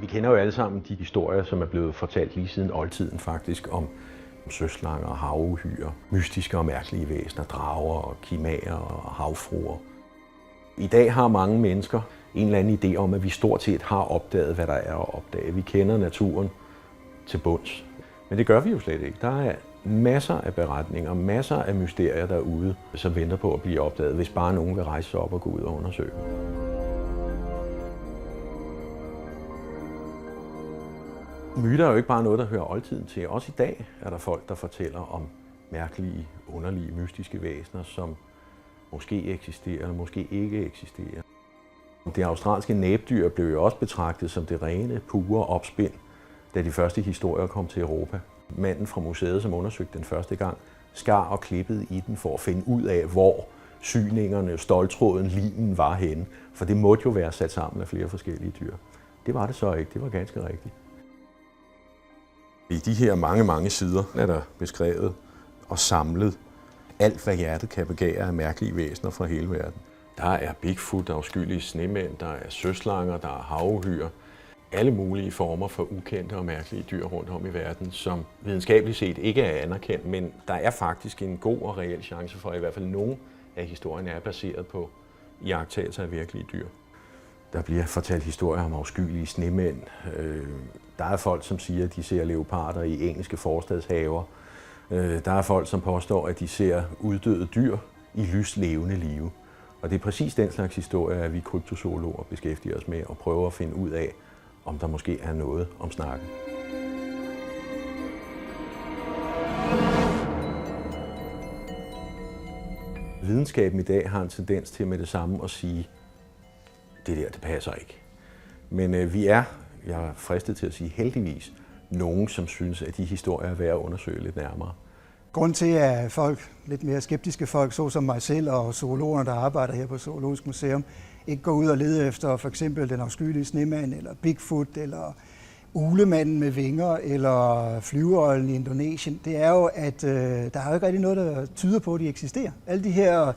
Vi kender jo alle sammen de historier, som er blevet fortalt lige siden oldtiden faktisk, om søslanger, havuhyrer, mystiske og mærkelige væsener, drager og kimaer og havfruer. I dag har mange mennesker en eller anden idé om, at vi stort set har opdaget, hvad der er at opdage. Vi kender naturen til bunds. Men det gør vi jo slet ikke. Der er masser af beretninger, masser af mysterier derude, som venter på at blive opdaget, hvis bare nogen vil rejse sig op og gå ud og undersøge. Myter er jo ikke bare noget, der hører oldtiden til. Også i dag er der folk, der fortæller om mærkelige, underlige, mystiske væsener, som måske eksisterer eller måske ikke eksisterer. Det australske næbdyr blev jo også betragtet som det rene, pure opspind, da de første historier kom til Europa. Manden fra museet, som undersøgte den første gang, skar og klippede i den for at finde ud af, hvor syningerne, ståltråden, limen var henne. For det måtte jo være sat sammen af flere forskellige dyr. Det var det så ikke. Det var ganske rigtigt. I de her mange sider er der beskrevet og samlet alt, hvad hjertet kan begære af mærkelige væsener fra hele verden. Der er Bigfoot, der er afskyelige snemænd, der er søslanger, der er havuhyrer. Alle mulige former for ukendte og mærkelige dyr rundt om i verden, som videnskabeligt set ikke er anerkendt, men der er faktisk en god og reel chance for, at i hvert fald nogle af historierne er baseret på iagttagelser af virkelige dyr. Der bliver fortalt historier om afskyelige snemænd. Der er folk, som siger, at de ser leoparder i engelske forstadshaver. Der er folk, som påstår, at de ser uddøde dyr i lyslevende live. Og det er præcis den slags historier, at vi cryptozoologer beskæftiger os med og prøver at finde ud af, om der måske er noget om snakken. Videnskaben i dag har en tendens til med det samme at sige, det passer ikke. Men vi er, jeg er fristet til at sige heldigvis, nogen, som synes, at de historier er værd at undersøge lidt nærmere. Grunden til, at folk, lidt mere skeptiske folk, såsom mig selv og zoologerne, der arbejder her på Zoologisk Museum, ikke går ud og leder efter for eksempel den afskyelige snemand, eller Bigfoot, eller ulemanden med vinger, eller flyveøglen i Indonesien, det er jo, at der er jo ikke rigtig noget, der tyder på, at de eksisterer. Alle de her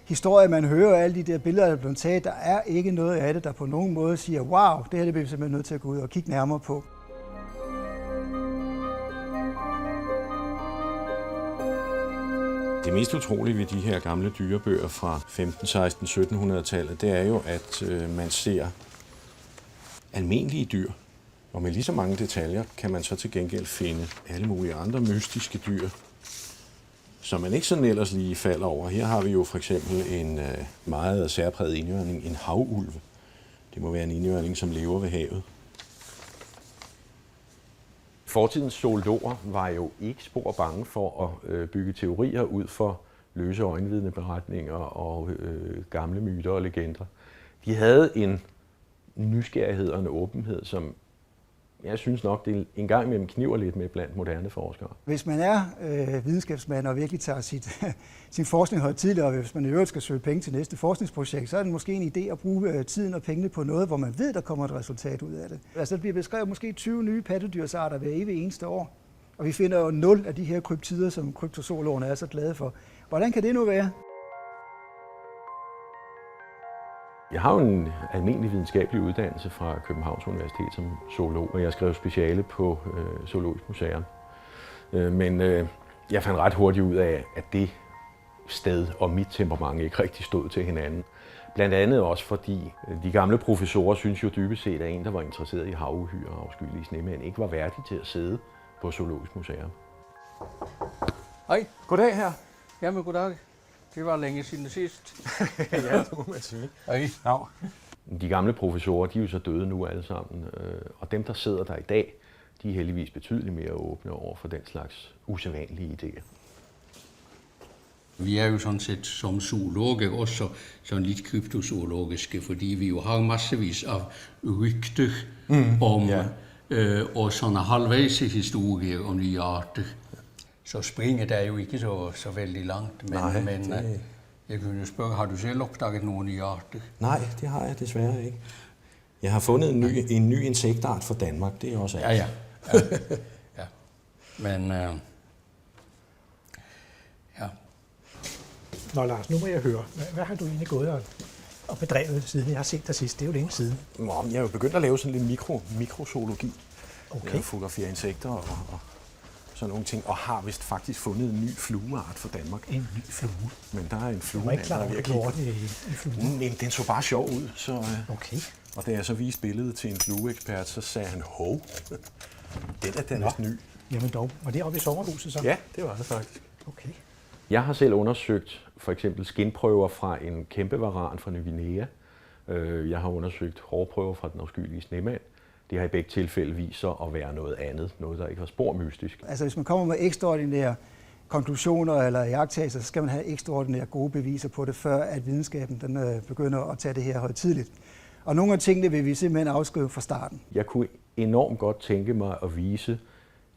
historier, man hører, alle de der billeder, der er blevet taget, der er ikke noget af det, der på nogen måde siger, wow, det her det bliver vi simpelthen nødt til at gå ud og kigge nærmere på. Det mest utrolige ved de her gamle dyrebøger fra 15, 16, 1700-tallet, det er jo, at man ser almindelige dyr. Og med lige så mange detaljer kan man så til gengæld finde alle mulige andre mystiske dyr, som man ikke sådan ellers lige falder over. Her har vi jo for eksempel en meget særpræget indjørning, en havulv. Det må være en indjørning, som lever ved havet. Fortidens zoologer var jo ikke spor bange for at bygge teorier ud for løse øjenvidneberetninger og gamle myter og legender. De havde en nysgerrighed og en åbenhed, som jeg synes nok, det en gang imellem kniver lidt med blandt moderne forskere. Hvis man er videnskabsmand og virkelig tager sin forskning højtideligt, og hvis man i øvrigt skal søge penge til næste forskningsprojekt, så er det måske en idé at bruge tiden og pengene på noget, hvor man ved, der kommer et resultat ud af det. Altså, der bliver beskrevet måske 20 nye pattedyrsarter hver evig eneste år, og vi finder jo 0 af de her kryptider, som cryptozoologerne er så glade for. Hvordan kan det nu være? Jeg har jo en almindelig videnskabelig uddannelse fra Københavns Universitet som zoolog, og jeg skrev speciale på Zoologisk Museum. Men jeg fandt ret hurtigt ud af, at det sted og mit temperament ikke rigtig stod til hinanden. Blandt andet også fordi de gamle professorer synes jo dybest set, at en, der var interesseret i havuhyrer og afskyelige snemænd, ikke var værdig til at sidde på Zoologisk Museum. Hej. Goddag her. Jamen, goddag. Det var længe siden sidst. Ja, det må man sige. Hej. Ja. De gamle professorer, de er jo så døde nu alle sammen, og dem, der sidder der i dag, de er heldigvis betydeligt mere åbne over for den slags usædvanlige idéer. Vi er jo sådan set som zoologer også sådan lidt kryptozoologiske, fordi vi jo har massevis af rygter om og sådan halvvejs historier om nye arter. Så springet er jo ikke så vældig langt, men jeg kunne jo spørge, har du selv opdaget nogle nye arter? Nej, det har jeg desværre ikke. Jeg har fundet en ny insektart for Danmark, det er også alt. Ja. Men Nå Lars, nu må jeg høre. Hvad har du egentlig gået og og bedrevet, siden jeg har set dig sidst. Det er jo længe siden. Jeg er jo begyndt at lave sådan lidt mikrozoologi. Okay. Jeg fotograferer insekter og sådan nogle ting, og har vist faktisk fundet en ny flueart for Danmark. En ny flue. Men der er en flue, Jeg var ikke klar over, at du gjorde det i fluen. Men den så bare sjov ud, så... Okay. Og da jeg så viste billedet til en flueekspert, så sagde han, hov, den er Danish ny. Jamen dog. Og det er oppe i sommerhuset så? Ja, det var det faktisk. Okay. Jeg har selv undersøgt for eksempel skinprøver fra en kæmpe varan fra Ny Guinea. Jeg har undersøgt hårprøver fra den afskyelige snemand. Det har i begge tilfælde vist sig at være noget andet, noget der ikke var spor mystisk. Altså hvis man kommer med ekstraordinære konklusioner eller iagttagelser, så skal man have ekstraordinære gode beviser på det, før at videnskaben den begynder at tage det her højtideligt. Og nogle af tingene vil vi simpelthen afskrive fra starten. Jeg kunne enormt godt tænke mig at vise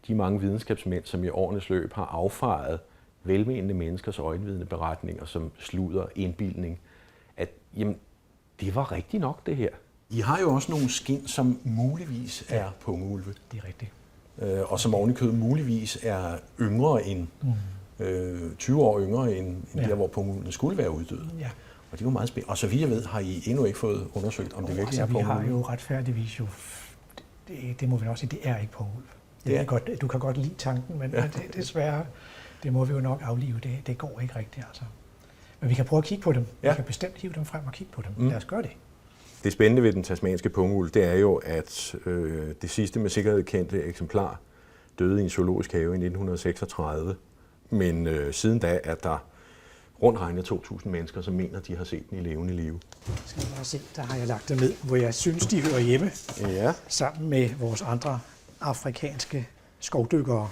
de mange videnskabsmænd, som i årenes løb har affejet velmenende menneskers øjenvidende beretninger, som sludder, indbildning, at jamen, det var rigtigt nok det her. I har jo også nogle skind, som muligvis er pungulve. Det er rigtigt. Og som ovenikøbet muligvis er yngre end 20 år yngre end der, hvor pungulvene skulle være uddøde. Ja. Og det er jo meget spændende. Og så vidt jeg ved, har I endnu ikke fået undersøgt, om det virkelig er pungulve. Vi har jo retfærdigvis jo, det må vi også sige, det er ikke pungulve. Du kan godt lide tanken, men desværre, det må vi jo nok aflive. Det går ikke rigtigt, altså. Men vi kan prøve at kigge på dem. Vi kan bestemt hive dem frem og kigge på dem. Lad os gøre det. Det spændende ved den tasmanske pungulv, det er jo, at det sidste med sikkerhed kendte eksemplar døde i en zoologisk have i 1936. Men siden da er der rundt regnet 2.000 mennesker, som mener, de har set den i levende live. Skal vi bare se, der har jeg lagt dem ned, hvor jeg synes, de hører hjemme. Ja. Sammen med vores andre afrikanske skovdykkere.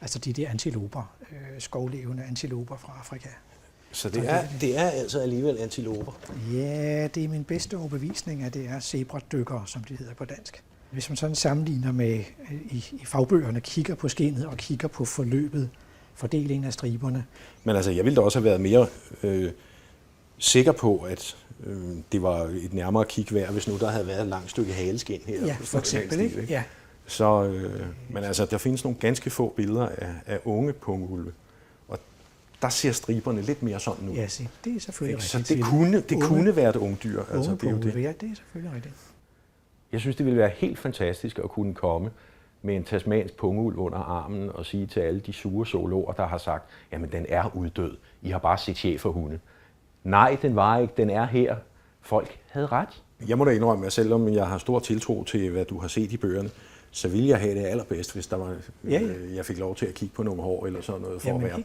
Altså de der antiloper, skovlevende antiloper fra Afrika. Så det er altså alligevel antiloper? Ja, det er min bedste overbevisning, at det er zebradykkere, som de hedder på dansk. Hvis man sådan sammenligner med i fagbøgerne, kigger på skindet og kigger på forløbet, fordelingen af striberne. Men altså, jeg ville da også have været mere sikker på, at det var et nærmere kig værd, hvis nu der havde været et langt stykke haleskind her. Ja, for eksempel, ikke? Ja. Så, men altså, der findes nogle ganske få billeder af unge pungulve. Der ser striberne lidt mere sådan ud. Ja, se, det er selvfølgelig så rigtigt. det kunne være et ungdyr. Altså, det er jo det. Ja, det er selvfølgelig rigtigt. Jeg synes, det ville være helt fantastisk at kunne komme med en tasmansk pungulv under armen og sige til alle de sure zoologer, der har sagt, jamen den er uddød. I har bare set cheferhunde. Nej, den var ikke. Den er her. Folk havde ret. Jeg må da indrømme, at selvom jeg har stor tiltro til, hvad du har set i bøgerne, så ville jeg have det allerbedst, hvis der var, jeg fik lov til at kigge på nogle hår eller sådan noget, for at være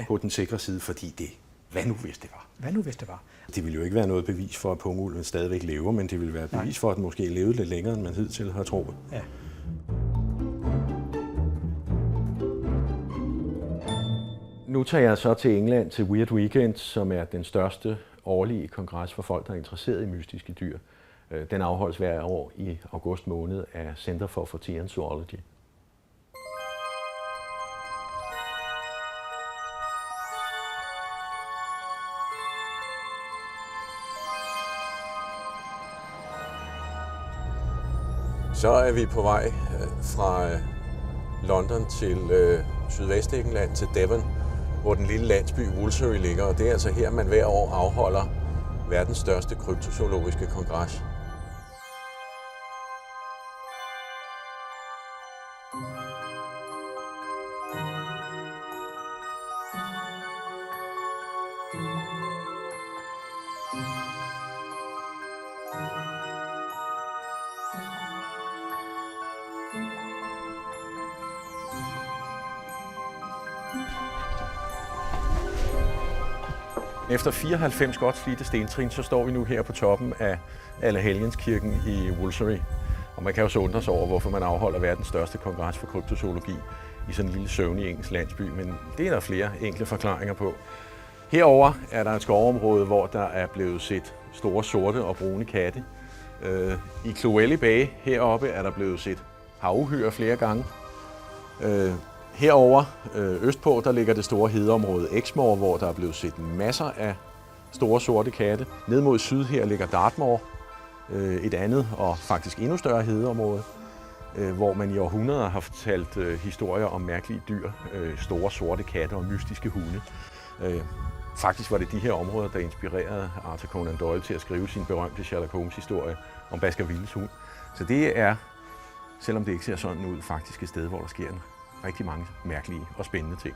på den sikre side, fordi det, hvad nu hvis det var? Hvad nu hvis det var? Det ville jo ikke være noget bevis for, at pungulven stadigvæk lever, men det ville være et bevis for, at den måske levede lidt længere, end man hidtil har troet. Ja. Nu tager jeg så til England til Weird Weekend, som er den største årlige kongres for folk, der er interesseret i mystiske dyr. Den afholdes hver år i august måned af Center for Fortean Zoology. Så er vi på vej fra London til Sydvestengland, til Devon, hvor den lille landsby Woolsey ligger. Og det er altså her, man hver år afholder verdens største cryptozoologiske kongres. Efter 94 godt slidte stentrin, så står vi nu her på toppen af Allehelgenskirken i Woolsey. Og man kan jo så undre sig over, hvorfor man afholder verdens største kongres for kryptozoologi i sådan en lille søvnig engelsk landsby, men det er der flere enkle forklaringer på. Herover er der et skovområde, hvor der er blevet set store sorte og brune katte. I Clowelly Bay heroppe er der blevet set havuhyre flere gange. Herover østpå, der ligger det store hedeområde Exmoor, hvor der er blevet set masser af store sorte katte. Ned mod syd her ligger Dartmoor, et andet og faktisk endnu større hedeområde, hvor man i århundreder har fortalt historier om mærkelige dyr, store sorte katte og mystiske hunde. Faktisk var det de her områder, der inspirerede Arthur Conan Doyle til at skrive sin berømte Sherlock Holmes-historie om Baskervilles hund. Så det er, selvom det ikke ser sådan ud, faktisk et sted, hvor der sker rigtig mange mærkelige og spændende ting.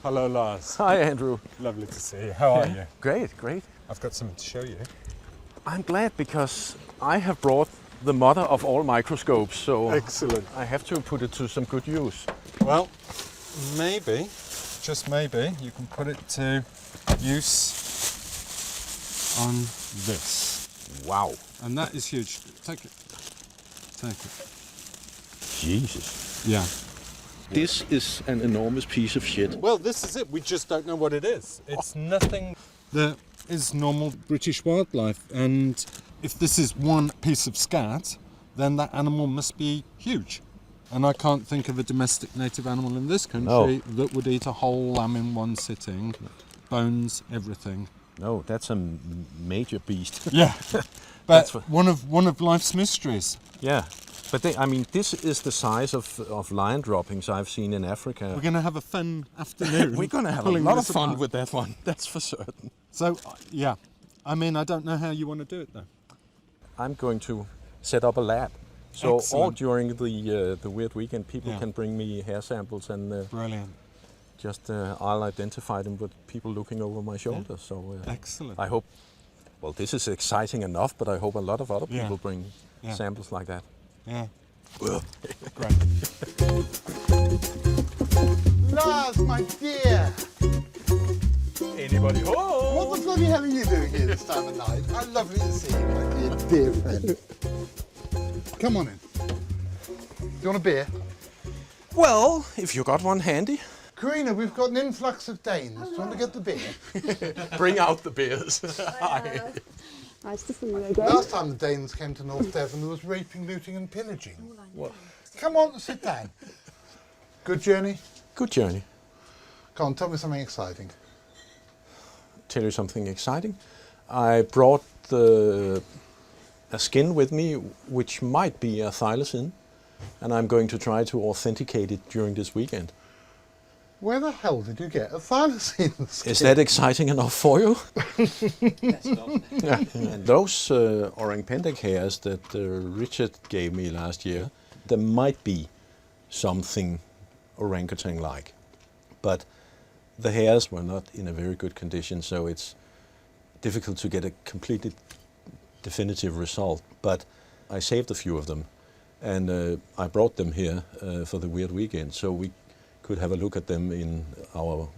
Hello, Lars. Hi, Andrew. Lovely to see you. How are you? Great, great. I've got something to show you. I'm glad because I have brought the mother of all microscopes, so Excellent. I have to put it to some good use. Well, maybe, just maybe, you can put it to use on this. Wow. And that is huge. Take it. Take it. Jesus. Yeah. This is an enormous piece of shit. Well, this is it. We just don't know what it is. It's nothing that is normal British wildlife. And if this is one piece of scat, then that animal must be huge. And I can't think of a domestic native animal in this country that would eat a whole lamb in one sitting. Bones, everything. No, that's a major beast. Yeah. But one of life's mysteries. Yeah. But this is the size of lion droppings I've seen in Africa. We're going to have a fun afternoon. We're going to have a lot of fun with that one, that's for certain. So, yeah. I mean, I don't know how you want to do it, though. I'm going to set up a lab. So Excellent. all during the weird weekend, people can bring me hair samples and Brilliant. just I'll identify them with people looking over my shoulder. Yeah. So Excellent. I hope, well, this is exciting enough, but I hope a lot of other people bring Yeah. samples like that. Yeah. Great. Lars, my dear! Anybody home? What the bloody hell are you doing here this time of night? I'm lovely to see you, my dear friend. Come on in. Do you want a beer? Well, if you got one handy. Karina, we've got an influx of Danes. Do you want to get the beer? Bring out the beers. Nice to see you again. Last time the Danes came to North Devon, there was raping, looting and pillaging. What? Come on, sit down. Good journey? Good journey. Come on, tell me something exciting. Tell you something exciting. I brought a skin with me, which might be a thylacine, and I'm going to try to authenticate it during this weekend. Where the hell did you get a thylacine skin? Is that exciting enough for you? Yeah. And those orang-pendek hairs that Richard gave me last year, there might be something orangutan-like, but the hairs were not in a very good condition, so it's difficult to get a completely definitive result. But I saved a few of them, and I brought them here for the weird weekend, so we could have a look at them in our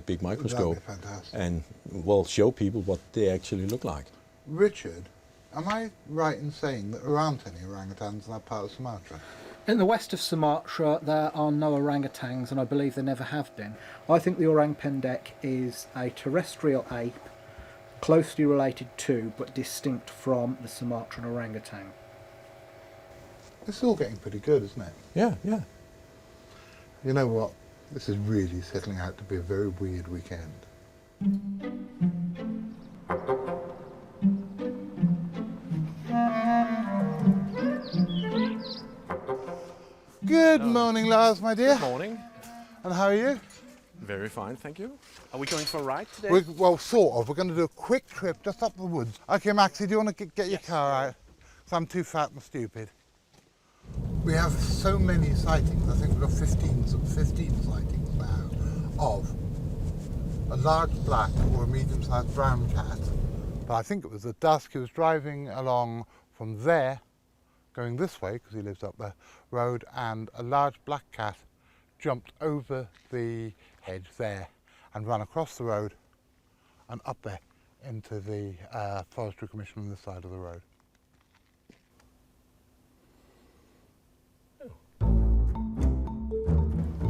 big microscope. That'd be fantastic. And well, show people what they actually look like. Richard, am I right in saying that there aren't any orangutans in that part of Sumatra? In the west of Sumatra, there are no orangutans, and I believe there never have been. I think the orang-pendek is a terrestrial ape, closely related to, but distinct from, the Sumatran orangutan. It's all getting pretty good, isn't it? Yeah, yeah. You know what? This is really settling out to be a very weird weekend. Good morning, Lars, my dear. Good morning. And how are you? Very fine, thank you. Are we going for a ride today? Well, sort of. We're going to do a quick trip just up the woods. Okay, Maxie, do you want to get your car out? 'Cause I'm too fat and stupid. We have so many sightings. I think we've got 15 sightings now of a large black or a medium-sized brown cat. But I think it was at dusk. He was driving along from there, going this way, because he lives up the road, and a large black cat jumped over the hedge there and ran across the road and up there into the Forestry Commission on this side of the road.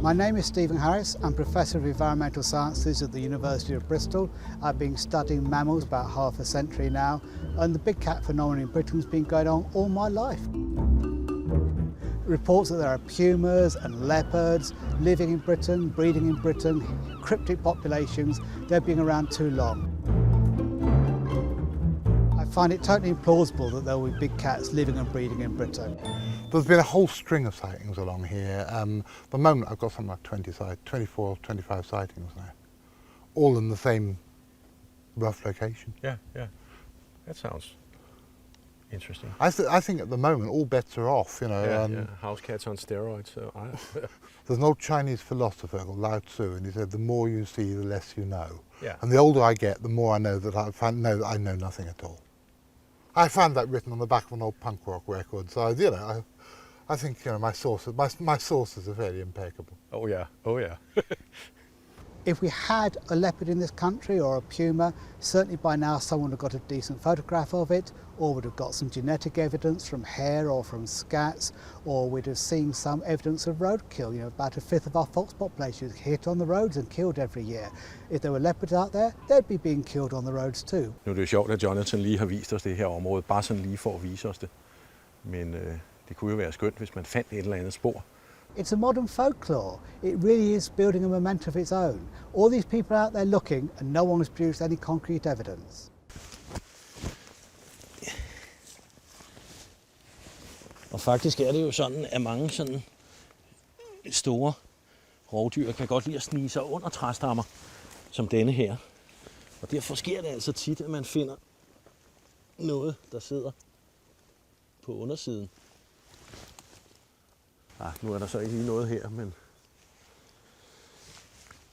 My name is Stephen Harris. I'm Professor of Environmental Sciences at the University of Bristol. I've been studying mammals about half a century now, and the big cat phenomenon in Britain has been going on all my life. Reports that there are pumas and leopards living in Britain, breeding in Britain, cryptic populations, they've been around too long. find it totally implausible that there will be big cats living and breeding in Britain. There's been a whole string of sightings along here. At the moment I've got something like 24, 25 sightings now, all in the same rough location. Yeah, yeah. That sounds interesting. I think at the moment all bets are off, you know. Yeah. House cats on steroids. So There's an old Chinese philosopher called Lao Tzu, and he said, the more you see, the less you know. Yeah. And the older I get, the more I know that I know nothing at all. I found that written on the back of an old punk rock record, so you know, I think, you know, my sources are fairly impeccable. Oh yeah, oh yeah. If we had a leopard in this country, or a puma, certainly by now someone would have got a decent photograph of it, or would have got some genetic evidence from hair or from scats, or we'd have seen some evidence of roadkill. You know, about a fifth of our fox population is hit on the roads and killed every year. If there were leopards out there, they'd be being killed on the roads too. Nu er det jo sjovt, at Jonathan lige har vist os det her område, bare sådan lige for at vise os det. Men det kunne jo være skønt, hvis man fandt et eller andet spor. It's a modern folklore. It really is building a momentum of its own. All these people out there looking, and no one has produced any concrete evidence. Og faktisk er det jo sådan, at mange sådan store rovdyr kan godt lide at snige sig under træstammer, som denne her. Og derfor sker det altså tit, at man finder noget, der sidder på undersiden. Nu er der så ikke lige noget her, men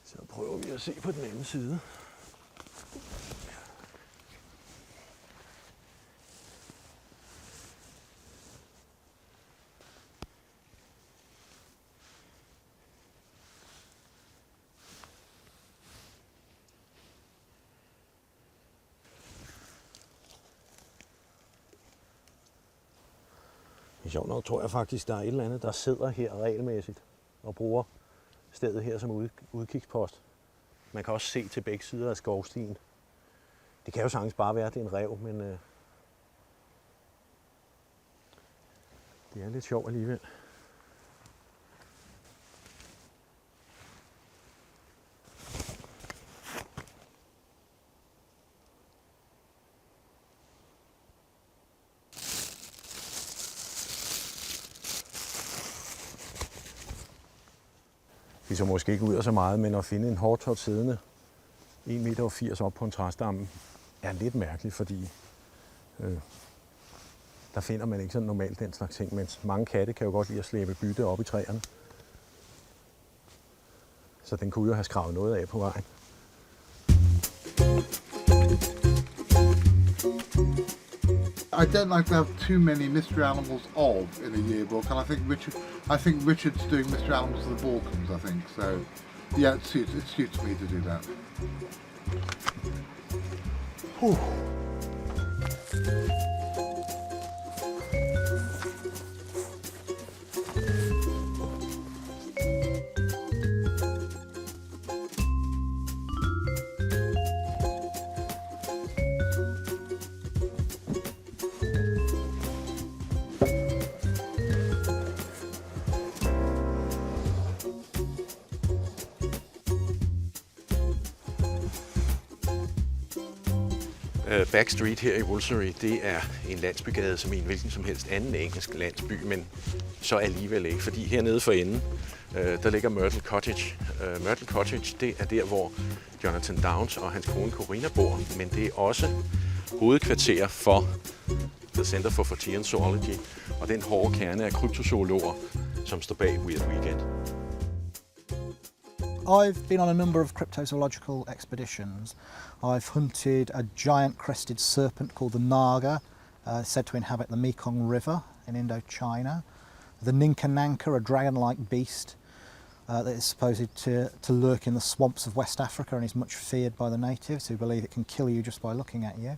så prøver vi at se på den anden side. Det er sjovt nok, tror jeg faktisk, der er et eller andet, der sidder her regelmæssigt og bruger stedet her som udkigspost. Man kan også se til begge sider af skovstien. Det kan jo sagtens bare være, at det er en ræv, men det er lidt sjovt alligevel. Vi så måske ikke ud af så meget, men at finde en hårdtot siddende 1,80 meter op på en træstamme er lidt mærkeligt, fordi der finder man ikke sådan normalt den slags ting, mens mange katte kan jo godt lide at slæbe bytte op i træerne. Så den kunne jo have skravet noget af på vejen. I don't like to have too many mystery animals of in a yearbook, and I think Richard's doing mystery animals of the Balkans. I think so. Yeah, it suits me to do that. Whew. Back Street her i Wolseley, det er en landsbygade som i en hvilken som helst anden engelsk landsby, men så alligevel ikke, fordi hernede for enden, der ligger Myrtle Cottage. Myrtle Cottage, det er der, hvor Jonathan Downes og hans kone Corina bor, men det er også hovedkvarter for The Center for Fortean Zoology og den hårde kerne af cryptozoologer, som står bag Weird Weekend. I've been on a number of cryptozoological expeditions. I've hunted a giant crested serpent called the Naga, said to inhabit the Mekong River in Indochina. The Ninkananka, a dragon-like beast that is supposed to lurk in the swamps of West Africa and is much feared by the natives, who believe it can kill you just by looking at you.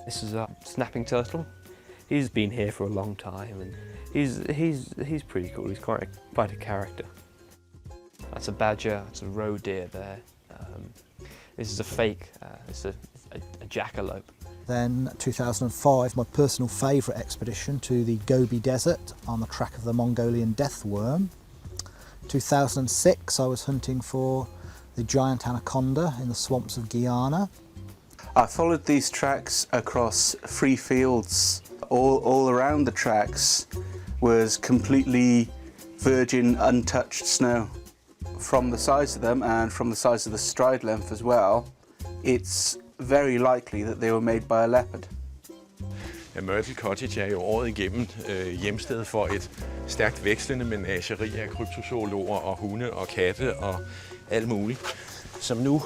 This is a snapping turtle. He's been here for a long time, and he's pretty cool. He's quite a character. That's a badger. It's a roe deer there. This is a fake. It's a jackalope. Then 2005, my personal favourite expedition to the Gobi Desert on the track of the Mongolian death worm. 2006, I was hunting for the giant anaconda in the swamps of Guyana. I followed these tracks across 3 fields. All around the tracks was completely virgin, untouched snow. From the size of them and from the size of the stride length as well, it's very likely that they were made by a leopard. Ja, Myrtle Cottage er jo året igennem hjemsted for et stærkt vekslende menageri af cryptozoologer og hunde og katte og alt muligt. Som nu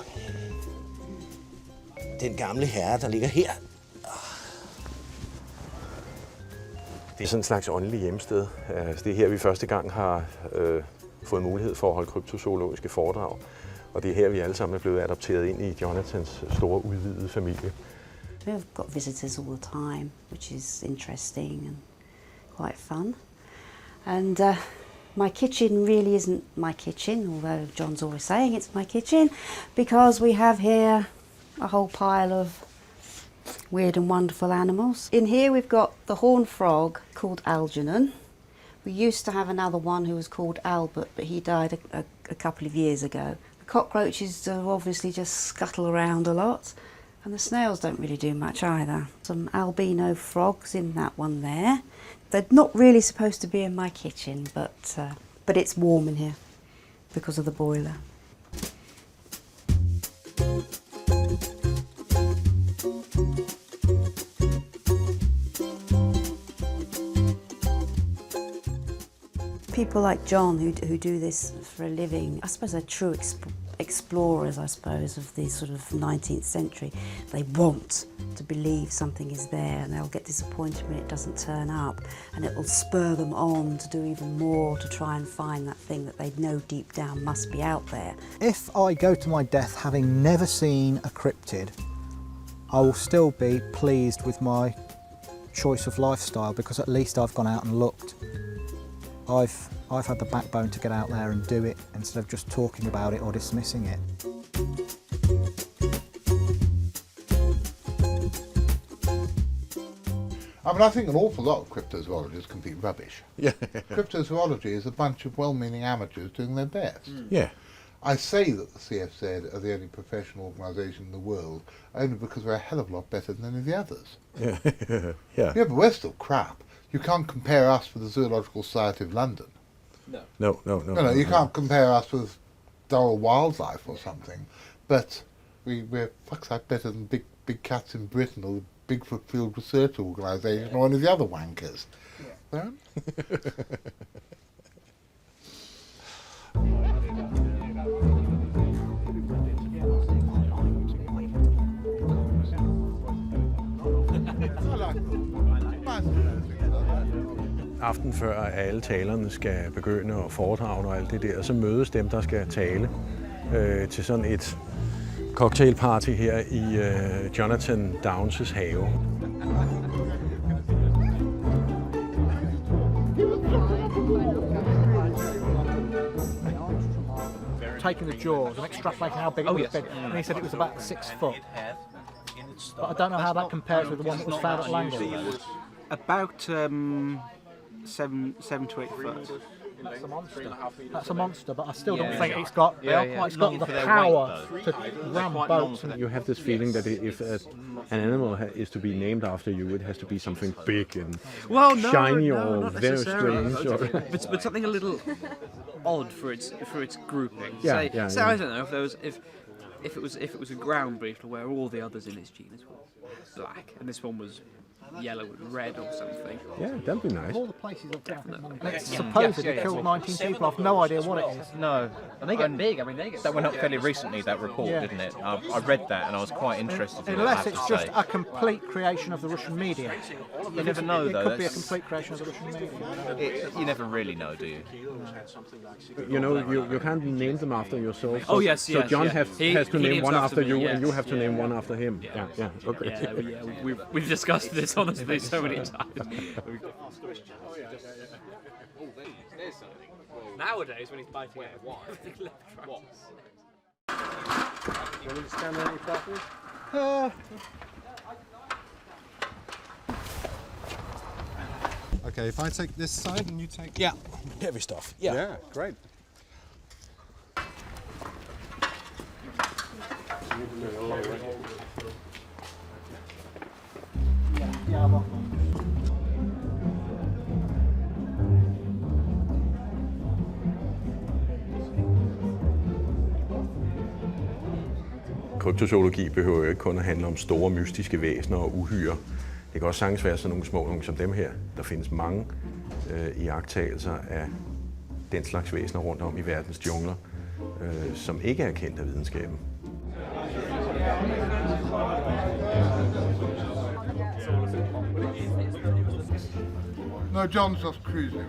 den gamle herre, der ligger her. Det er sådan en slags åndelig hjemsted. Det er her, vi første gang har fået mulighed for at holde cryptozoologiske foredrag. Og det er her, vi alle sammen er blevet adopteret ind i Jonathans store udvidede familie. We've got visitors all the time, which is interesting and quite fun. And my kitchen really isn't my kitchen, although John's always saying it's my kitchen, because we have here a whole pile of weird and wonderful animals. In here we've got the horned frog called Algernon. We used to have another one who was called Albert, but he died a couple of years ago. The cockroaches obviously just scuttle around a lot. And the snails don't really do much either. Some albino frogs in that one there. They're not really supposed to be in my kitchen, but it's warm in here because of the boiler. People like John who do this for a living, I suppose they're true explorers, I suppose, of the sort of 19th century. They want to believe something is there and they'll get disappointed when it doesn't turn up, and it will spur them on to do even more to try and find that thing that they know deep down must be out there. If I go to my death having never seen a cryptid, I will still be pleased with my choice of lifestyle, because at least I've gone out and looked. I've had the backbone to get out there and do it instead of just talking about it or dismissing it. I mean, I think an awful lot of cryptozoology is complete rubbish. Yeah. Cryptozoology is a bunch of well-meaning amateurs doing their best. Yeah. I say that the CFZ are the only professional organisation in the world only because we're a hell of a lot better than any of the others. Yeah. Yeah. Yeah, but we're still crap. You can't compare us with the Zoological Society of London. No. No, you can't compare us with Durrell Wildlife or something. But we're fuck's sake better than Big Cats in Britain or the Bigfoot Field Research Organisation or any of the other wankers. Yeah. Aften før alle talerne skal begynde og foredrage og alt det der, så mødes dem, der skal tale til sådan et cocktailparty her i Jonathan Downes' have. Taking the jaws and extrapolating how big it would have been, and he said it was about 6 foot. But I don't know how that compares with the one that was found at Langley. About 7 to 8 foot. That's a monster. That's a monster, but I still don't think it's got the power to ram boats. You have this feeling that if an animal is to be named after you, it has to be something big and shiny or very strange, but something a little odd for its grouping. Yeah, So I don't know if it was a ground beetle where all the others in its genus were black and this one was yellow and red or something. Yeah, that'd be nice. All the places I've definitely. It's supposedly killed 19 people. I've no idea what it is. No. And they get big. I mean, they get. That went up fairly recently, that report, didn't it? I read that and I was quite interested in it. Unless it's just a complete creation of the Russian media. You never know, though. It could be a complete creation of the Russian media. You never really know, do you? You know, you can't name them after yourself. Oh yes, so John has to name one after you, and you have to name one after him. Yeah. Okay. Yeah, we've discussed this honestly so many times. Nowadays, when he's biting out one, what? You want me to stand there properly? Okay, if I take this side and you take... Yeah, heavy stuff. Yeah, great. Cryptozoologi behøver jo ikke kun at handle om store mystiske væsener og uhyrer. Det kan også sagtens være sådan nogle som dem her. Der findes mange iagttagelser af den slags væsener rundt om i verdens jungler, som ikke er kendt af videnskaben. No, John's just cruising.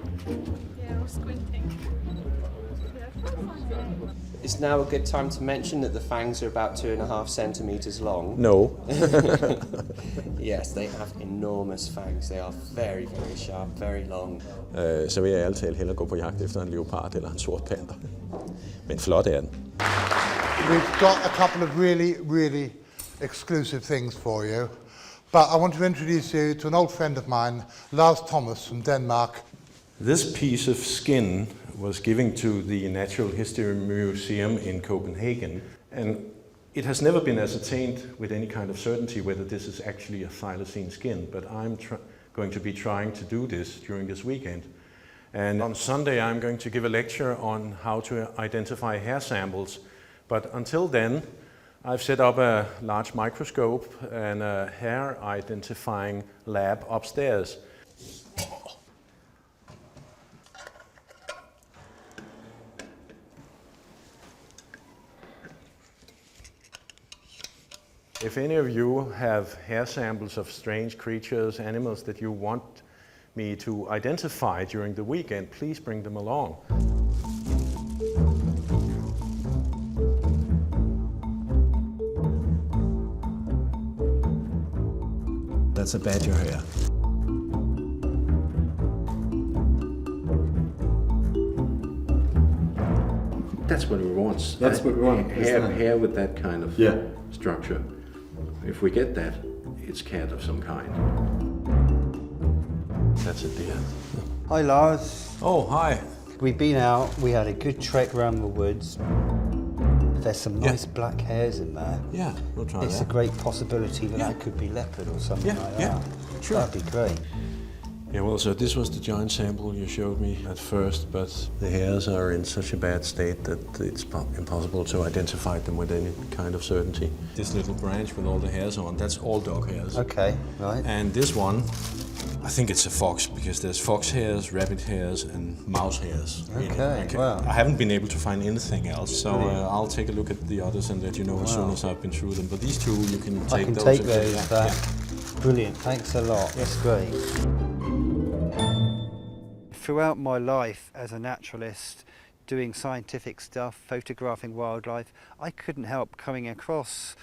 Yeah, we're squinting. Is now a good time to mention that the fangs are about 2.5 centimeters long? No. Yes, they have enormous fangs. They are very, very sharp, very long. Så vil jeg ærligt talt hellere gå på jagt efter en leopard eller en sort panter. Men flot er den. We've got a couple of really exclusive things for you. But I want to introduce you to an old friend of mine, Lars Thomas from Denmark. This piece of skin was given to the Natural History Museum in Copenhagen, and it has never been ascertained with any kind of certainty whether this is actually a thylacine skin, but I'm going to be trying to do this during this weekend. And on Sunday I'm going to give a lecture on how to identify hair samples, but until then I've set up a large microscope and a hair identifying lab upstairs. If any of you have hair samples of strange creatures, animals that you want me to identify during the weekend, please bring them along. That's a badger hair. That's what we want. That's what we want. Hair with that kind of structure. If we get that, it's cat of some kind. That's a deer. Hi, Lars. Oh, hi. We've been out. We had a good trek around the woods. There's some nice black hairs in there. Yeah, we'll try It's that. a great possibility that could be leopard or something like that. Sure. That'd be great. Yeah, well, so this was the giant sample you showed me at first, but the hairs are in such a bad state that it's impossible to identify them with any kind of certainty. This little branch with all the hairs on, that's all dog hairs. Okay, right. And this one, I think it's a fox, because there's fox hairs, rabbit hairs, and mouse hairs. Okay, wow. I haven't been able to find anything else, so I'll take a look at the others and let you know as soon as I've been through them. But these two, you can take those. I can take those back. Yeah. Brilliant, thanks a lot. That's great. Throughout my life as a naturalist, doing scientific stuff, photographing wildlife, I couldn't help coming across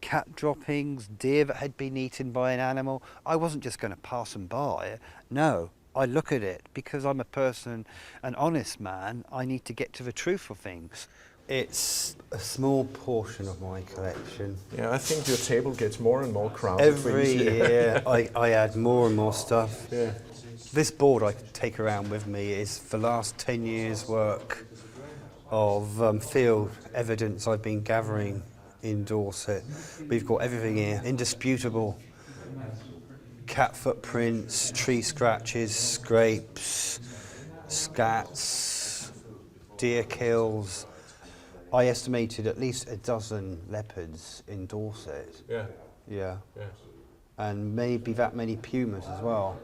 cat droppings, deer that had been eaten by an animal. I wasn't just going to pass them by. No, I look at it because I'm a person, an honest man. I need to get to the truth of things. It's a small portion of my collection. Yeah, I think your table gets more and more crowded. Every year I add more and more stuff. Yeah. This board I take around with me is the last 10 years' work of field evidence I've been gathering in Dorset. We've got everything here, indisputable cat footprints, tree scratches, scrapes, scats, deer kills. I estimated at least a dozen leopards in Dorset. Yeah. Yeah. And maybe that many pumas as well.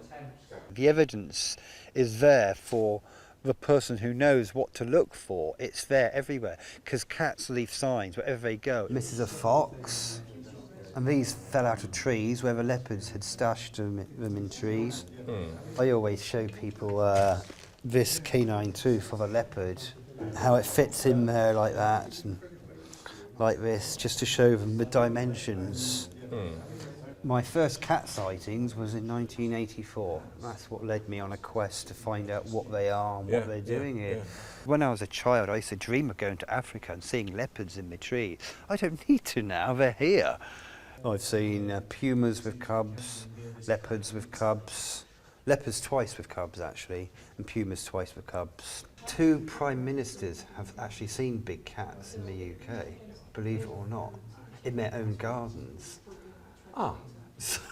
The evidence is there for the person who knows what to look for. It's there everywhere, because cats leave signs wherever they go. This is a fox, and these fell out of trees where the leopards had stashed them in trees. I always show people this canine tooth of a leopard, how it fits in there like that, and like this, just to show them the dimensions. My first cat sightings was in 1984. That's what led me on a quest to find out what they are and what they're doing here. When I was a child, I used to dream of going to Africa and seeing leopards in the trees. I don't need to now, they're here. I've seen pumas with cubs, leopards with cubs, leopards twice with cubs actually, and pumas twice with cubs. 2 prime ministers have actually seen big cats in the UK, believe it or not, in their own gardens.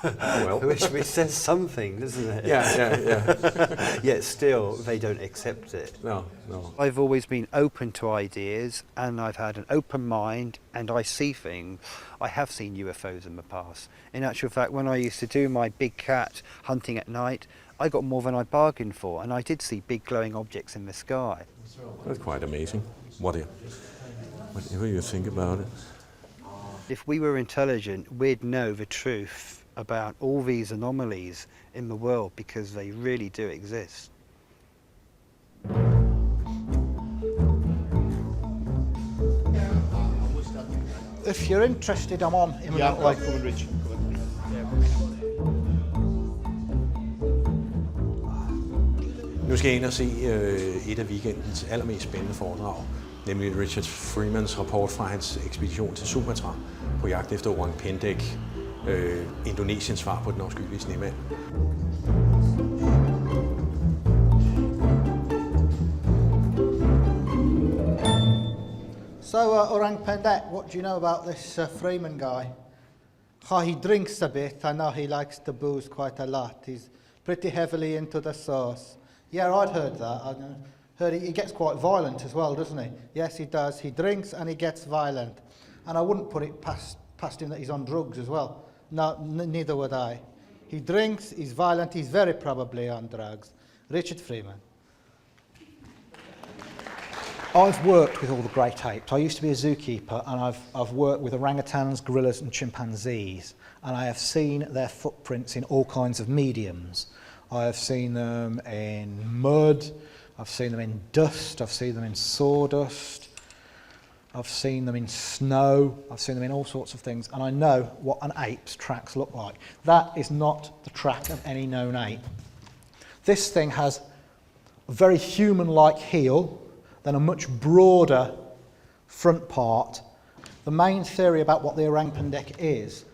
Well. Which says something, doesn't it? Yeah. Yet still, they don't accept it. No. I've always been open to ideas, and I've had an open mind, and I see things. I have seen UFOs in the past. In actual fact, when I used to do my big cat hunting at night, I got more than I bargained for, and I did see big glowing objects in the sky. That's quite amazing. Whatever you think about it. If we were intelligent, we'd know the truth about all these anomalies in the world, because they really do exist. If you're interested, I'm on imminently. Come on, Rich. Nu skal jeg ind og se et af weekendens allermest spændende foredrag, nemlig Richard Freemans rapport fra hans ekspedition til Sumatra på jagt efter orang-pendek, Indonesiens svar på den afskyelige snemand. So, orang-pendek, what do you know about this Freeman guy? He drinks a bit. I know he likes to booze quite a lot. He's pretty heavily into the sauce. Yeah, I'd heard that. I heard he gets quite violent as well, doesn't he? Yes, he does. He drinks and he gets violent. And I wouldn't put it past him that he's on drugs as well. No, neither would I. He drinks, he's violent, he's very probably on drugs. Richard Freeman. I've worked with all the great apes. I used to be a zookeeper, and I've worked with orangutans, gorillas and chimpanzees, and I have seen their footprints in all kinds of mediums. I have seen them in mud, I've seen them in dust, I've seen them in sawdust, I've seen them in snow, I've seen them in all sorts of things, and I know what an ape's tracks look like. That is not the track of any known ape. This thing has a very human-like heel, then a much broader front part. The main theory about what the orang-pendek is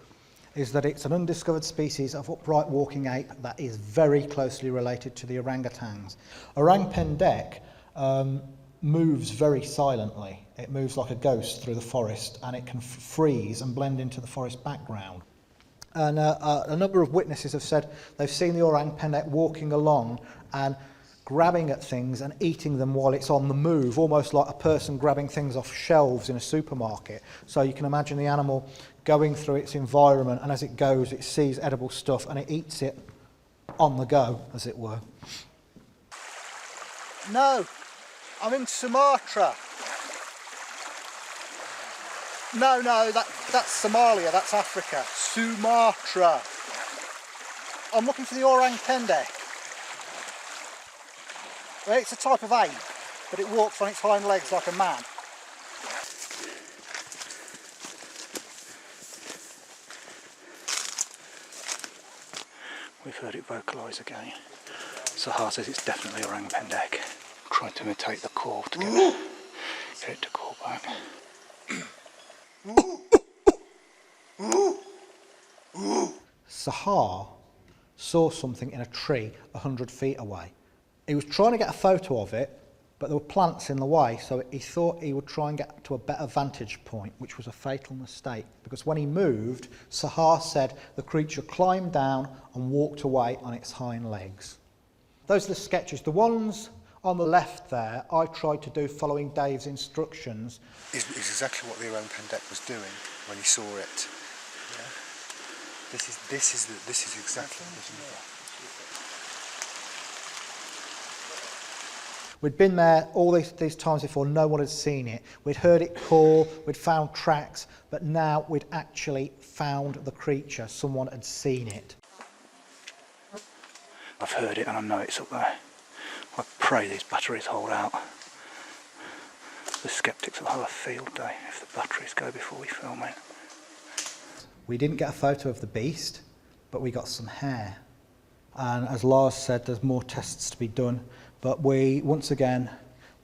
that it's an undiscovered species of upright walking ape that is very closely related to the orangutans. Orang-pendek moves very silently. It moves like a ghost through the forest, and it can freeze and blend into the forest background. And a number of witnesses have said they've seen the orang-pendek walking along and grabbing at things and eating them while it's on the move, almost like a person grabbing things off shelves in a supermarket. So you can imagine the animal going through its environment, and as it goes, it sees edible stuff and it eats it on the go, as it were. No, I'm in Sumatra. No, that's Somalia, that's Africa. Sumatra. I'm looking for the orang-pendek. Well, it's a type of ape, but it walks on its hind legs like a man. We've heard it vocalise again. Sahar says it's definitely orang-pendek. Trying to imitate the call to get it to call back. Sahar saw something in a tree 100 feet away. He was trying to get a photo of it, but there were plants in the way, so he thought he would try and get to a better vantage point, which was a fatal mistake, because when he moved, Sahar said the creature climbed down and walked away on its hind legs. Those are the sketches. The ones on the left there, I tried to do following Dave's instructions. Is exactly what the orang-pendek was doing when he saw it. Yeah? This is exactly what it was. We'd been there all these times before, no one had seen it. We'd heard it call, we'd found tracks, but now we'd actually found the creature. Someone had seen it. I've heard it and I know it's up there. I pray these batteries hold out. The sceptics will have a field day if the batteries go before we film it. We didn't get a photo of the beast, but we got some hair. And as Lars said, there's more tests to be done. But once again,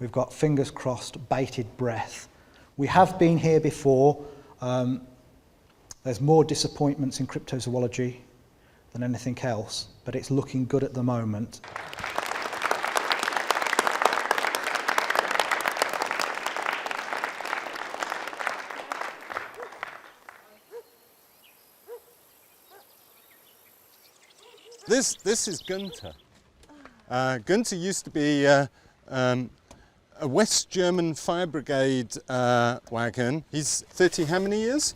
we've got fingers crossed, bated breath. We have been here before. There's more disappointments in cryptozoology than anything else, but it's looking good at the moment. this is Gunther. Gunther used to be a West German fire brigade wagon. He's 30 how many years?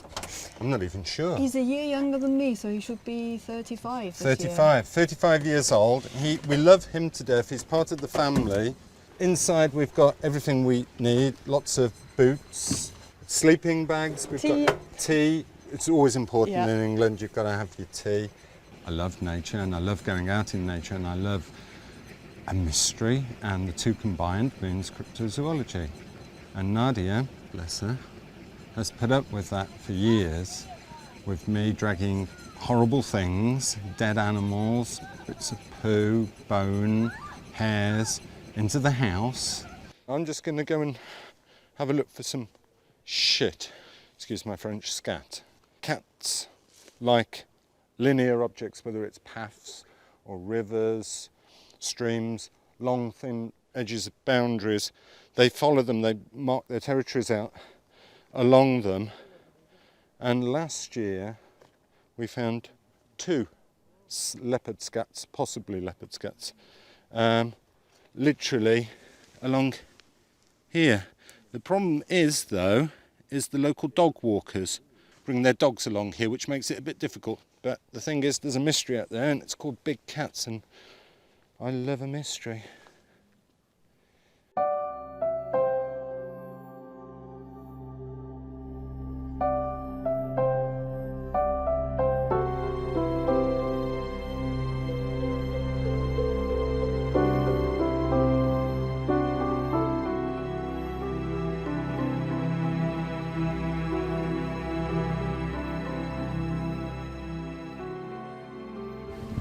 I'm not even sure. He's a year younger than me, so he should be 35 this year. 35 years old. We love him to death. He's part of the family. Inside we've got everything we need, lots of boots, sleeping bags, we've got tea. It's always important in England, you've got to have your tea. I love nature and I love going out in nature and I love a mystery, and the two combined means cryptozoology. And Nadia, bless her, has put up with that for years, with me dragging horrible things, dead animals, bits of poo, bone, hairs, into the house. I'm just going to go and have a look for some shit, excuse my French, scat. Cats like linear objects, whether it's paths or rivers, streams, long thin edges of boundaries. They follow them, they mark their territories out along them. And last year we found 2 leopard scats, possibly leopard scats, literally along here. The problem is, though, is the local dog walkers bring their dogs along here, which makes it a bit difficult. But the thing is, there's a mystery out there, and it's called big cats, and I love a mystery.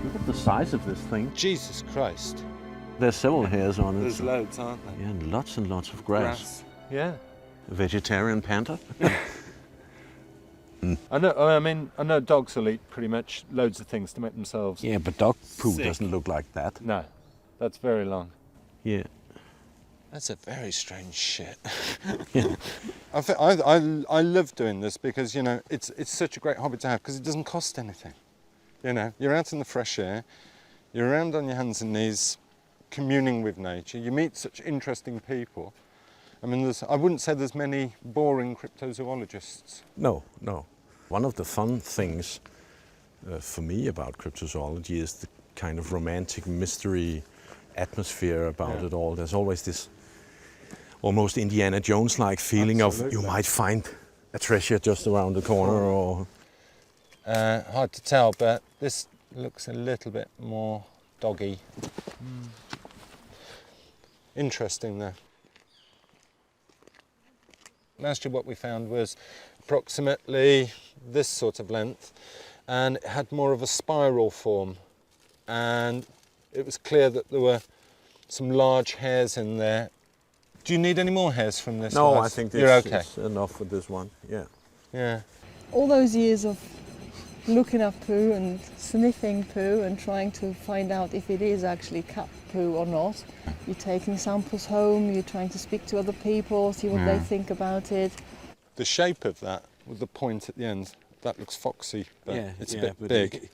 Look at the size of this thing. Jesus Christ. There's several hairs on it. There's loads, aren't there? Yeah, and lots of grass. Yeah. A vegetarian panther? I know dogs will eat pretty much loads of things to make themselves. Yeah, but dog poo sick. doesn't look like that. No, that's very long. Yeah. That's a very strange shit. I love doing this because, you know, it's such a great hobby to have because it doesn't cost anything. You know, you're out in the fresh air, you're around on your hands and knees, communing with nature. You meet such interesting people. I mean, I wouldn't say there's many boring cryptozoologists. No. One of the fun things for me about cryptozoology is the kind of romantic mystery atmosphere about it all. There's always this almost Indiana Jones-like feeling of you might find a treasure just around the corner. Or hard to tell, but this looks a little bit more doggy. Interesting though. Last year what we found was approximately this sort of length, and it had more of a spiral form, and it was clear that there were some large hairs in there. Do you need any more hairs from this? No, Lars? I think You're this is enough with this one. Yeah. All those years of looking at poo and sniffing poo and trying to find out if it is actually cat poo or not. You're taking samples home, you're trying to speak to other people, see what they think about it. The shape of that, with the point at the end, that looks foxy, but it's a bit big.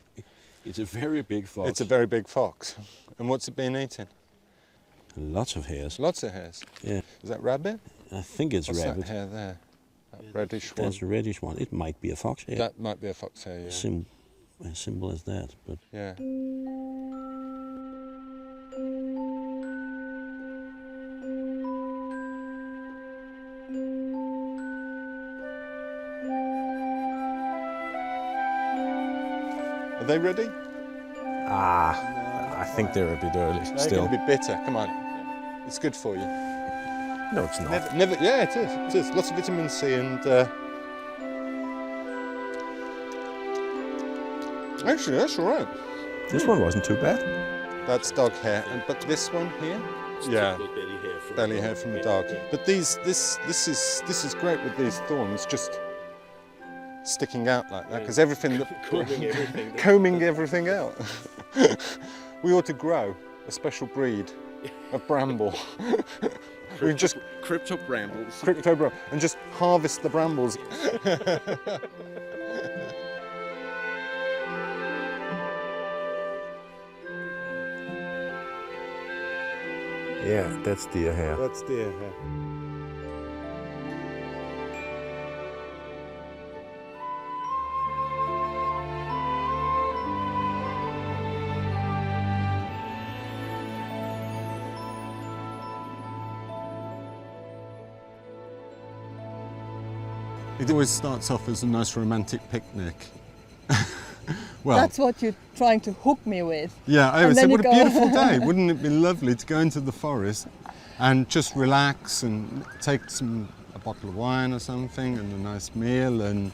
It's a very big fox. It's a very big fox. And what's it been eating? Lots of hairs. Lots of hairs? Yeah. Is that rabbit? I think it's What's rabbit. That hair there? That reddish one? That's a reddish one. It might be a fox hair. That might be a fox hair, yeah. As simple as that, but... Yeah. Are they ready? I think they're a bit early They're still. going to be bitter. Come on. It's good for you. No, it's not. Yeah, it is. It is. Lots of vitamin C and... Actually, that's all right. This one wasn't too bad. That's dog hair, but this one here, belly hair from the dog. But this is great with these thorns just sticking out like that because everything combing everything out. We ought to grow a special breed of bramble. We just crypto brambles. And just harvest the brambles. Yeah, that's deer hair. That's deer hair. It always starts off as a nice romantic picnic. Well, that's what you're trying to hook me with. Yeah, I always say, what a go beautiful day. Wouldn't it be lovely to go into the forest and just relax and take a bottle of wine or something and a nice meal, and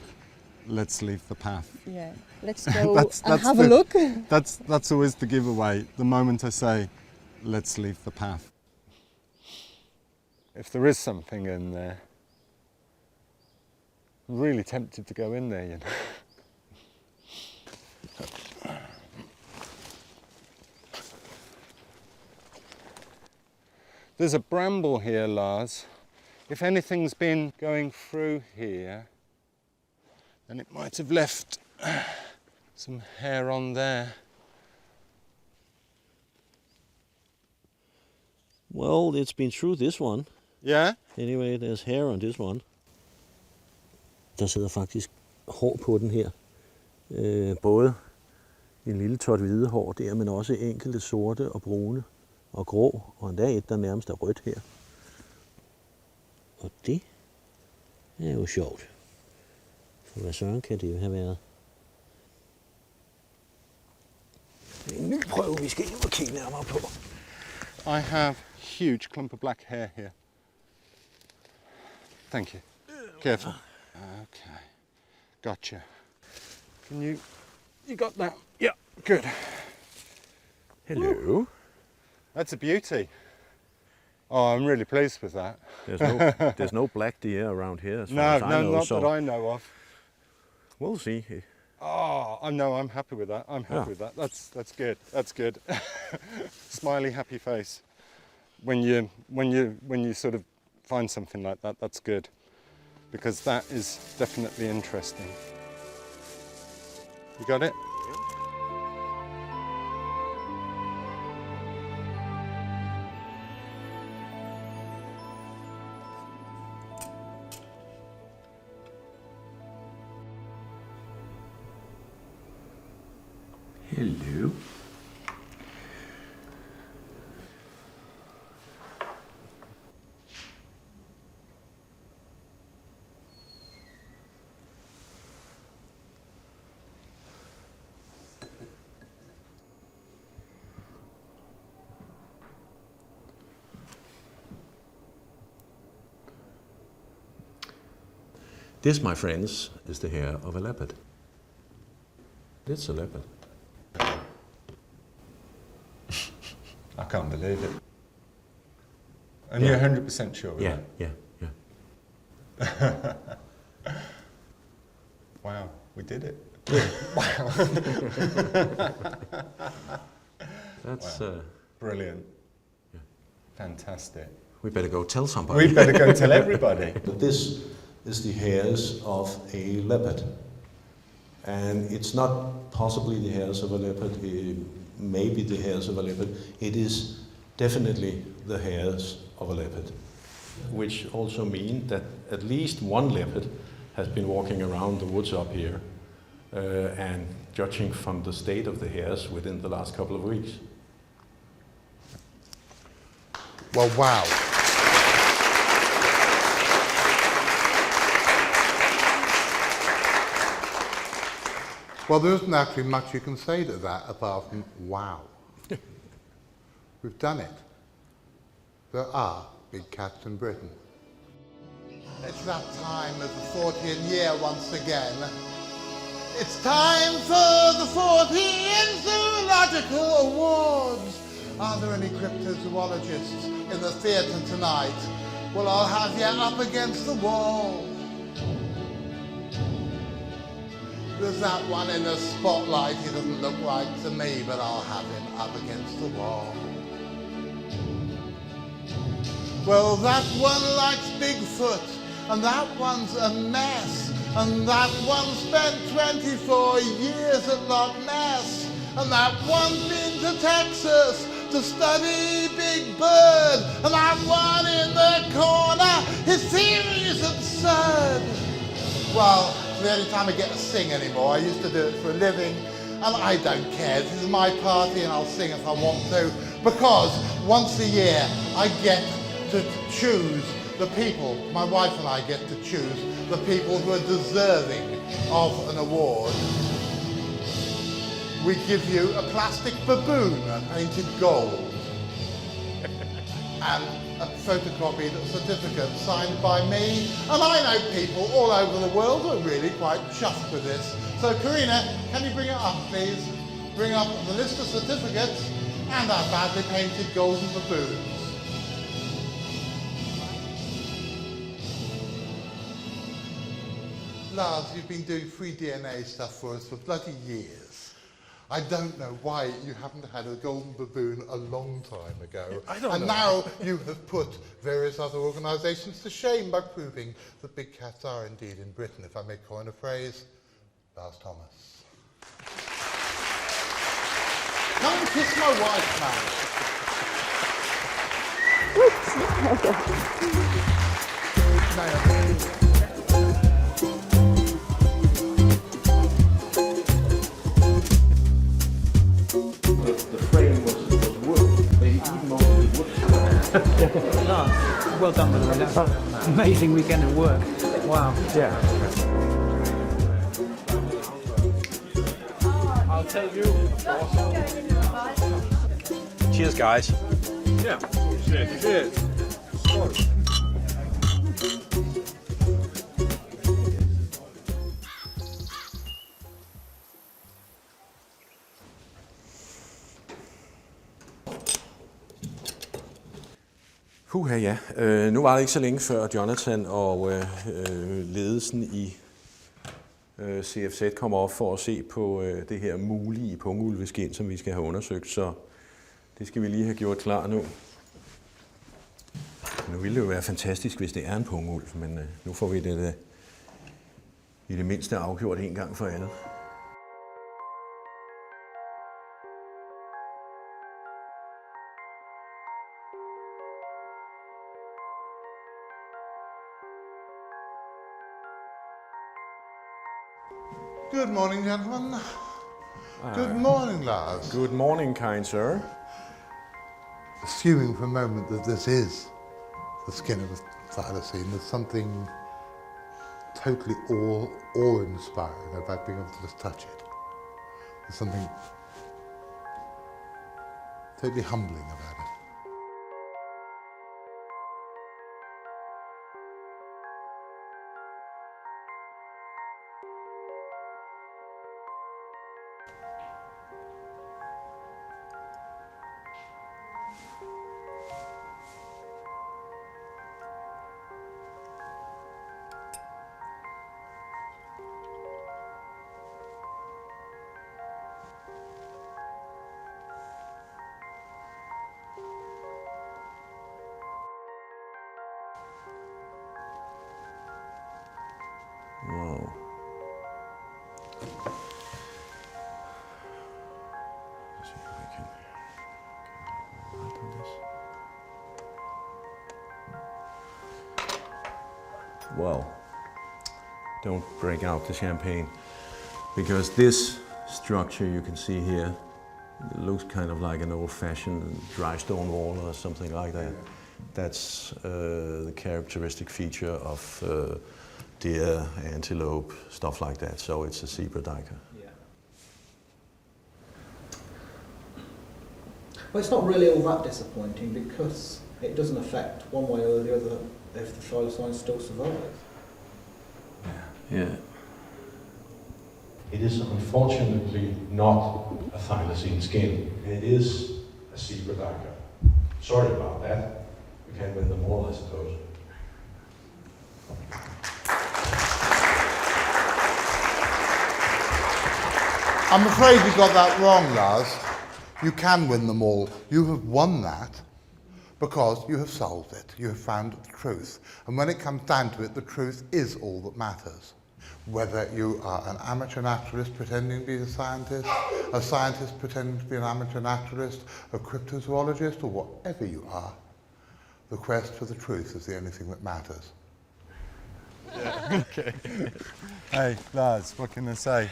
let's leave the path. Yeah, let's go that's and have a look. That's always the giveaway, the moment I say, let's leave the path. If there is something in there, I'm really tempted to go in there, you know. There's a bramble here, Lars. If anything's been going through here, then it might have left some hair on there. Well, it's been through this one. Yeah? Anyway, there's hair on this one. Der sidder faktisk hår på den her. Både en lille tot hvide hår der, men også enkelte sorte og brune og grå, og endda et, der nærmest er rødt her. Og det er jo sjovt. For hvad søren kan det jo have været? Det er en ny prøve, vi skal ind og kigge nærmere på. I have huge clump of black hair here. Thank you. Careful. Okay. Gotcha. You got that? Yeah, good. Hello. That's a beauty. Oh, I'm really pleased with that. There's no black deer around here as far as I know. Not that I know of. We'll see. Oh, I'm happy with that. I'm happy with that. That's good. That's good. Smiley, happy face. When you sort of find something like that, that's good, because that is definitely interesting. You got it? Hello. This, my friends, is the hair of a leopard. It's a leopard. I can't believe it. And you're 100% sure of Yeah, that? yeah. Wow, we did it. Wow. That's wow. Brilliant. Yeah. Fantastic. We better go tell somebody. We better go tell everybody. This is the hairs of a leopard. And it's not possibly the hairs of a leopard, maybe the hairs of a leopard. It is definitely the hairs of a leopard, which also mean that at least one leopard has been walking around the woods up here, and judging from the state of the hairs within the last couple of weeks. Well, wow. Well, there isn't actually much you can say to that apart from wow. We've done it. There are big cats in Britain. It's that time of the Fortean year once again. It's time for the Fortean Zoological Awards. Are there any cryptozoologists in the theatre tonight? Well, I'll have you up against the wall. There's that one in the spotlight. He doesn't look right to me, but I'll have him up against the wall. Well, that one likes Bigfoot, and that one's a mess, and that one spent 24 years at Loch Ness, and that one's been to Texas to study Big Bird, and that one in the corner, his theory is absurd. Well, it's the only time I get to sing anymore. I used to do it for a living, and I don't care. This is my party, and I'll sing if I want to, because once a year I get to choose the people, my wife and I get to choose the people who are deserving of an award. We give you a plastic baboon painted gold and a photocopied certificate signed by me. And I know people all over the world who are really quite chuffed with this. So Karina, can you bring it up, please? Bring up the list of certificates and our badly painted golden baboons. Lars, you've been doing free DNA stuff for us for bloody years. I don't know why you haven't had a golden baboon a long time ago. I don't know. And now you have put various other organisations to shame by proving that big cats are indeed in Britain, if I may coin a phrase. Lars Thomas. Come and kiss my wife, man. Well done with that. Amazing weekend at work. Wow. Yeah. I'll tell you. Cheers, guys. Yeah. Cheers. Cheers. Puha, ja. Nu var det ikke så længe før Jonathan og ledelsen i CFZ kommer op for at se på det her mulige pungulveskind, som vi skal have undersøgt, så det skal vi lige have gjort klar nu. Nu ville det jo være fantastisk, hvis det er en pungulv, men nu får vi det i det mindste afgjort en gang for alle. Good morning, gentlemen. Good morning, Lars. Good morning, kind sir. Assuming for a moment that this is the skin of a thylacine, there's something totally awe-inspiring about being able to just touch it. There's something totally humbling about it. Wow. Let's see if I can light on this. Well, don't break out the champagne, because this structure you can see here, it looks kind of like an old-fashioned dry stone wall or something like that. That's the characteristic feature of deer, antelope, stuff like that. So it's a zebra duiker. Yeah. Well, it's not really all that disappointing because it doesn't affect one way or the other if the thylacine still survives. Yeah. It is unfortunately not a thylacine skin. It is a zebra duiker. Sorry about that. We can't win them all, I suppose. I'm afraid you got that wrong, Lars. You can win them all. You have won that because you have solved it. You have found the truth. And when it comes down to it, the truth is all that matters. Whether you are an amateur naturalist pretending to be a scientist pretending to be an amateur naturalist, a cryptozoologist, or whatever you are, the quest for the truth is the only thing that matters. Yeah, okay. Hey, Lars, what can I say?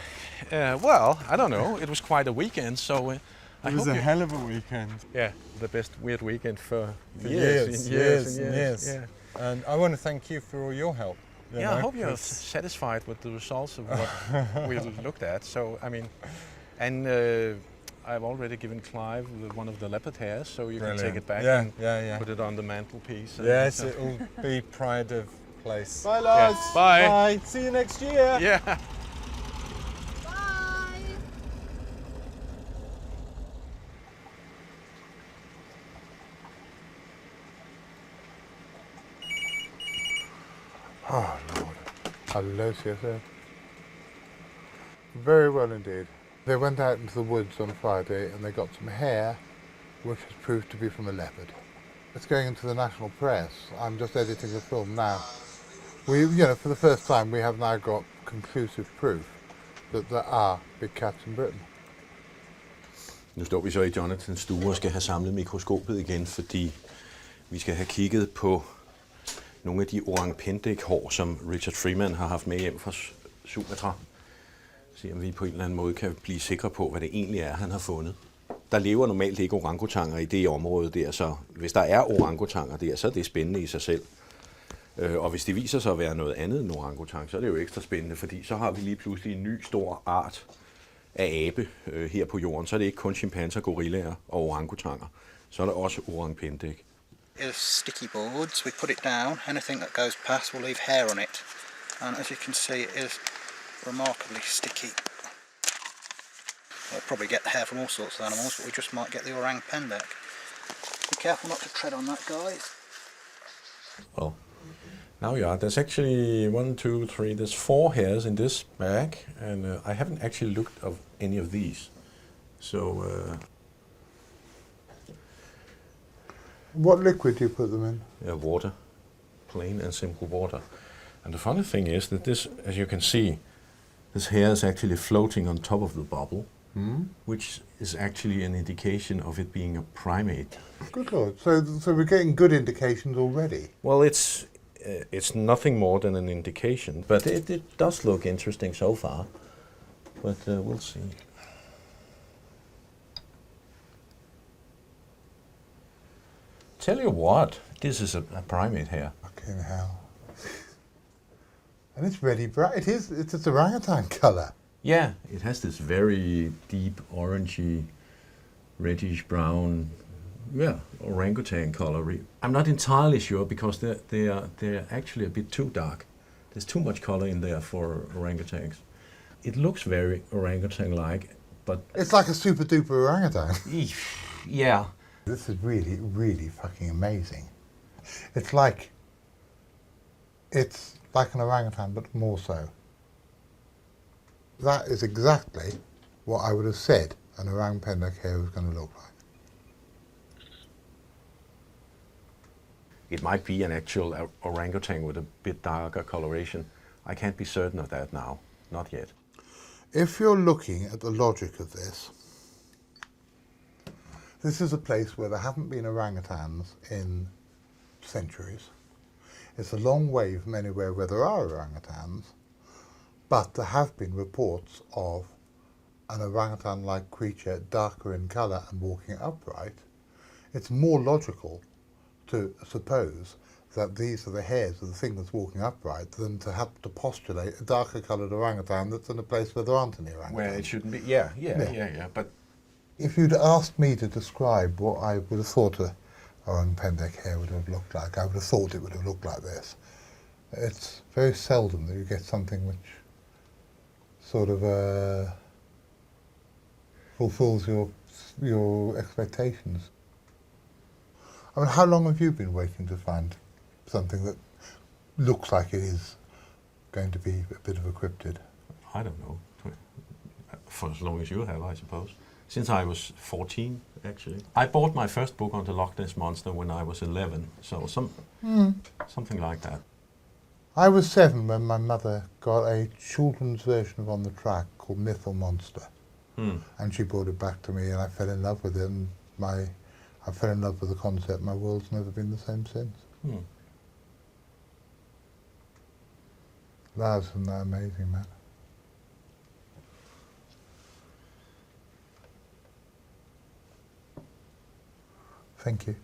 Well, I don't know. It was quite a weekend, so it was a hell of a weekend. Yeah, the best weird weekend for years. Yeah. And I want to thank you for all your help. I hope you're satisfied with the results of what we looked at. So, I mean, and I've already given Clive one of the leopard hairs, so you can take it back and put it on the mantelpiece. Yes, it will be pride of place. Bye, Lars. Yeah. Bye. Bye. See you next year. Yeah. Oh, Lord. Hello, CSF. Very well indeed. They went out into the woods on Friday and they got some hair, which has proved to be from a leopard. It's going into the national press. I'm just editing the film now. For the first time, we have now got conclusive proof that there are big cats in Britain. Nu står vi så i Jonathans stue og skal have samlet mikroskopet igen, fordi vi skal have kigget på nogle af de orang-pendek hår, som Richard Freeman har haft med hjem fra Sumatra. Se om vi på en eller anden måde kan blive sikre på, hvad det egentlig er, han har fundet. Der lever normalt ikke orangutanger i det område der, så hvis der er orangutanger der, så er det spændende i sig selv. Og hvis det viser sig at være noget andet end orangutang, så er det jo ekstra spændende, fordi så har vi lige pludselig en ny stor art af abe her på jorden. Så er det ikke kun chimpanser, gorillaer og orangutanger. Så er der også orang-pendek. Is sticky boards. We put it down. Anything that goes past will leave hair on it. And as you can see, it is remarkably sticky. We'll probably get hair from all sorts of animals, but we just might get the orang-pendek. Be careful not to tread on that, guys. Well, now you are. There's actually 1, 2, 3, there's 4 hairs in this bag, and I haven't actually looked at any of these. So, what liquid do you put them in? Water. Plain and simple water. And the funny thing is that this, as you can see, this hair is actually floating on top of the bubble, which is actually an indication of it being a primate. Good Lord. So we're getting good indications already? Well, it's nothing more than an indication, but it does look interesting so far. But we'll see. Tell you what, this is a primate hair. Fucking hell. And it's really bright. It's its orangutan colour. Yeah, it has this very deep orangey, reddish brown, orangutan colour. I'm not entirely sure because they're actually a bit too dark. There's too much colour in there for orangutans. It looks very orangutan-like, but... It's like a super-duper orangutan. Yeah. This is really, really fucking amazing. It's like an orangutan, but more so. That is exactly what I would have said an orang-pendek hair was going to look like. It might be an actual orangutan with a bit darker coloration. I can't be certain of that now. Not yet. If you're looking at the logic of this is a place where there haven't been orangutans in centuries. It's a long way from anywhere where there are orangutans, but there have been reports of an orangutan-like creature darker in colour and walking upright. It's more logical to suppose that these are the hairs of the thing that's walking upright than to have to postulate a darker coloured orangutan that's in a place where there aren't any orangutans. Where it shouldn't be, yeah. But if you'd asked me to describe what I would have thought a orang-pendek hair would have looked like, I would have thought it would have looked like this. It's very seldom that you get something which sort of fulfills your expectations. I mean, how long have you been waiting to find something that looks like it is going to be a bit of a cryptid? I don't know. For as long as you have, I suppose. Since I was 14, actually. I bought my first book on the Loch Ness Monster when I was 11, so something like that. I was 7 when my mother got a children's version of On the Track called Myth or Monster. And she brought it back to me and I fell in love with it, and I fell in love with the concept. My world's never been the same since. Lars, isn't that amazing, man? Thank you.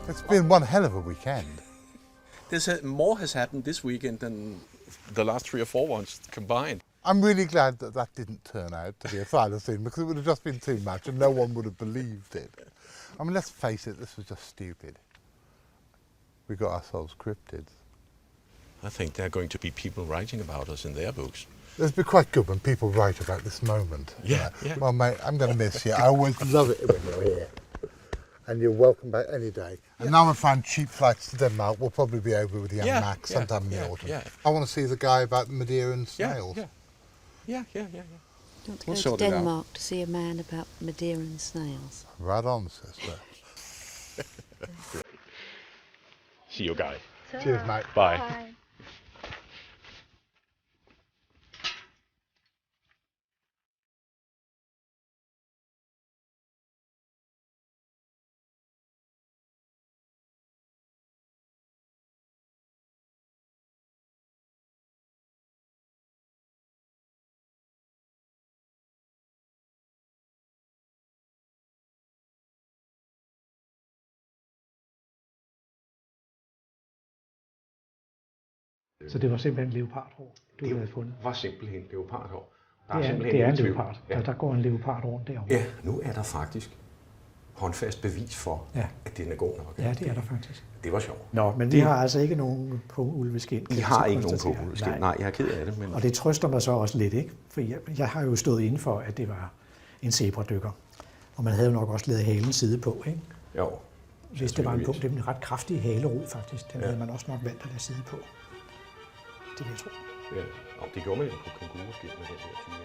It's been one hell of a weekend. More has happened this weekend than the last 3 or 4 ones combined. I'm really glad that that didn't turn out to be a thylacine, because it would have just been too much and no one would have believed it. I mean, let's face it, this was just stupid. We got ourselves cryptids. I think there are going to be people writing about us in their books. It'd be quite good when people write about this moment. Yeah. Well, mate, I'm going to miss you. I always love it when you're here. And you're welcome back any day. And now I find cheap flights to Denmark. We'll probably be over with the young Max sometime in the autumn. I want to see the guy about the Madeira and snails. Yeah. You want to go to Denmark to see a man about Madeira and snails? Right on, sister. See you, guys. Cheers, mate. Bye. Så det var simpelthen leopardhår, du havde fundet? Det var simpelthen leopardhår. Det er en leopard. Der går en leopard rundt derovre. Ja, nu er der faktisk håndfast bevis for, at den er god nok. Ja, det er der faktisk. Det var sjovt. Nå, men vi har altså ikke nogen pungulveskind. I har ikke nogen pungulveskind? Nej, jeg er ked af det. Men... Og det trøster mig så også lidt, ikke? For jeg har jo stået inden for, at det var en zebradykker. Og man havde jo nok også lavet halen side på, ikke? Jo. Hvis det var en punkt, det var en ret kraftig halerod faktisk. Den havde man også nok valgt at lade side på. Det vil jeg tro. Ja, og det gjorde man jo på kænguruskind med den her tyne.